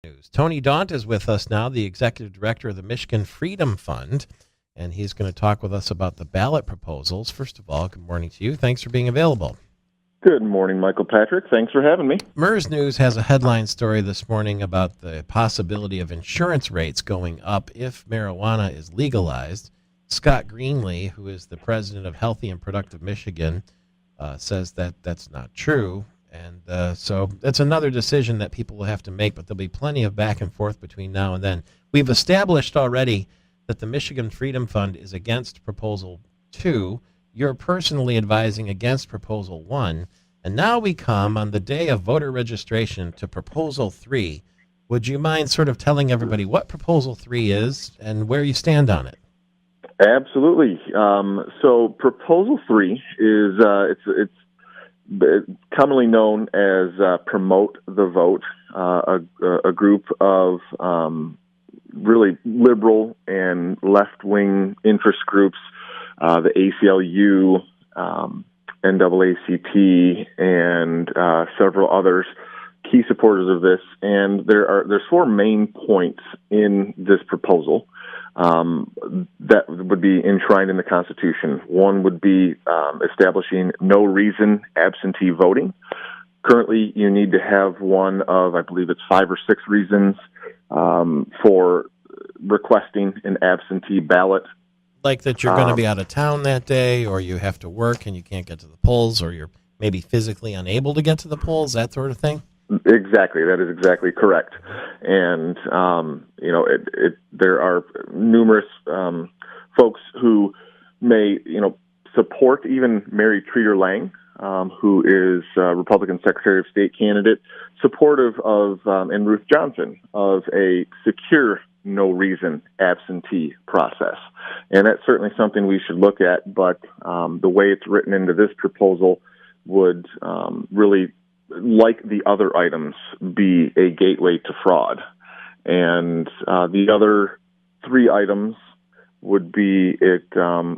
News. Tony Daunt is with us now, the executive director of the Michigan Freedom Fund, and he's going to talk with us about the ballot proposals. First of all, good morning to you. Thanks for being available. Good morning, Michael Patrick. Thanks for having me. MERS News has a headline story this morning about the possibility of insurance rates going up if marijuana is legalized. Scott Greenlee, who is the president of Healthy and Productive Michigan, says that that's not true. And so that's another decision that people will have to make, but there'll be plenty of back and forth between now and then. We've established already that the Michigan Freedom Fund is against Proposal 2. You're personally advising against Proposal 1. And now we come on the day of voter registration to Proposal 3. Would you mind sort of telling everybody what Proposal 3 is and where you stand on it? Absolutely. So Proposal 3 is it's commonly known as Promote the Vote, a group of really liberal and left-wing interest groups, the ACLU, NAACP, and several others, key supporters of this. And there's four main points in this proposal that would be enshrined in the Constitution. One would be establishing no reason absentee voting. Currently, you need to have one of, I believe it's 5 or 6 reasons for requesting an absentee ballot. Like that you're going to be out of town that day, or you have to work and you can't get to the polls, or you're maybe physically unable to get to the polls, that sort of thing? Exactly. That is exactly correct. And, there are numerous folks who may, support even Mary Treater Lang, who is Republican Secretary of State candidate, supportive of, and Ruth Johnson, of a secure no reason absentee process. And that's certainly something we should look at, but the way it's written into this proposal would really, like the other items, be a gateway to fraud. And the other 3 items would be it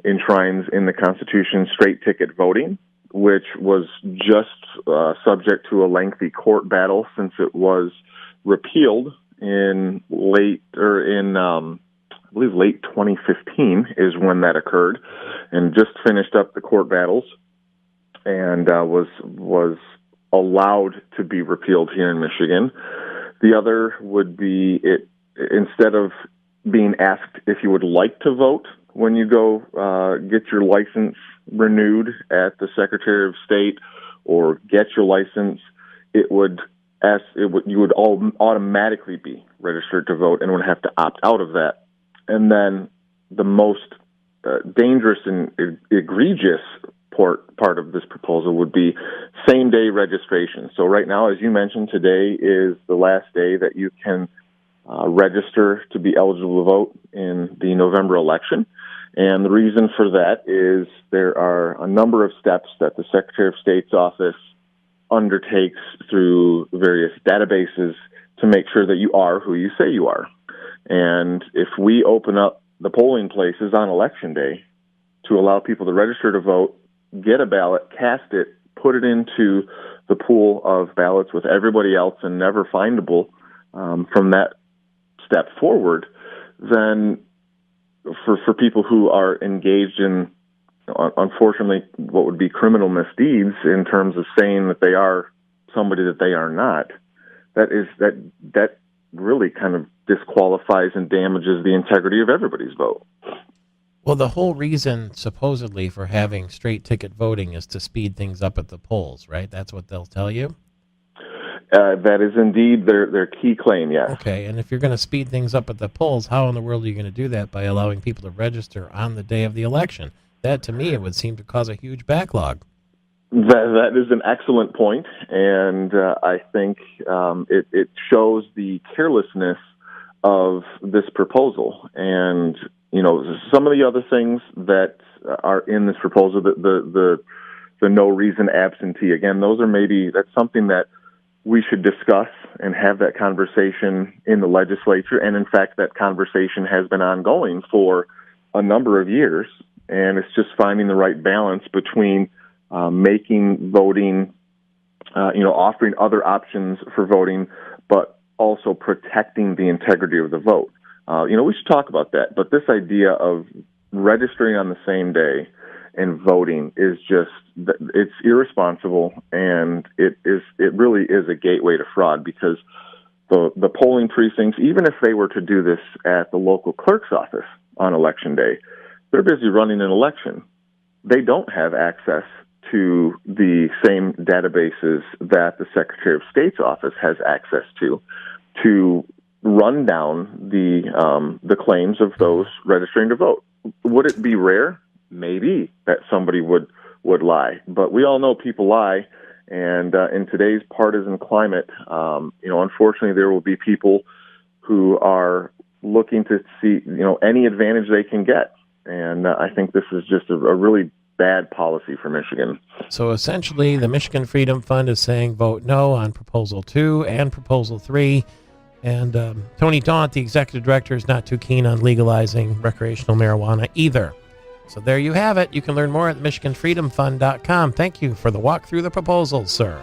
enshrines in the Constitution straight ticket voting, which was just subject to a lengthy court battle since it was repealed in late 2015 is when that occurred, and just finished up the court battles and was allowed to be repealed here in Michigan. The other would be it, instead of being asked if you would like to vote when you go get your license renewed at the Secretary of State or get your license, you would automatically be registered to vote and would have to opt out of that. And then the most dangerous and egregious part of this proposal would be same-day registration. So right now, as you mentioned, today is the last day that you can register to be eligible to vote in the November election. And the reason for that is there are a number of steps that the Secretary of State's office undertakes through various databases to make sure that you are who you say you are. And if we open up the polling places on Election Day to allow people to register to vote, get a ballot, cast it, put it into the pool of ballots with everybody else and never findable from that step forward, then for people who are engaged in, unfortunately, what would be criminal misdeeds in terms of saying that they are somebody that they are not, that really kind of disqualifies and damages the integrity of everybody's vote. Well, the whole reason, supposedly, for having straight ticket voting is to speed things up at the polls, right? That's what they'll tell you? That is indeed their key claim, yes. Okay, and if you're going to speed things up at the polls, how in the world are you going to do that by allowing people to register on the day of the election? That, to me, it would seem to cause a huge backlog. That is an excellent point, and I think it shows the carelessness of this proposal. And some of the other things that are in this proposal, the no reason absentee, again, that's something that we should discuss and have that conversation in the legislature. And in fact, that conversation has been ongoing for a number of years. And it's just finding the right balance between making voting, offering other options for voting, but also protecting the integrity of the vote. We should talk about that. But this idea of registering on the same day and voting is it's irresponsible, and it really is a gateway to fraud, because the polling precincts, even if they were to do this at the local clerk's office on election day, they're busy running an election. They don't have access to the same databases that the Secretary of State's office has access to run down the claims of those registering to vote. Would it be rare? Maybe that somebody would lie, but we all know people lie. And in today's partisan climate, unfortunately, there will be people who are looking to see, any advantage they can get. And I think this is just a really bad policy for Michigan. So essentially, the Michigan Freedom Fund is saying vote no on Proposal 2 and Proposal 3. And Tony Daunt, the executive director, is not too keen on legalizing recreational marijuana either. So there you have it. You can learn more at MichiganFreedomFund.com. Thank you for the walk through the proposals, sir.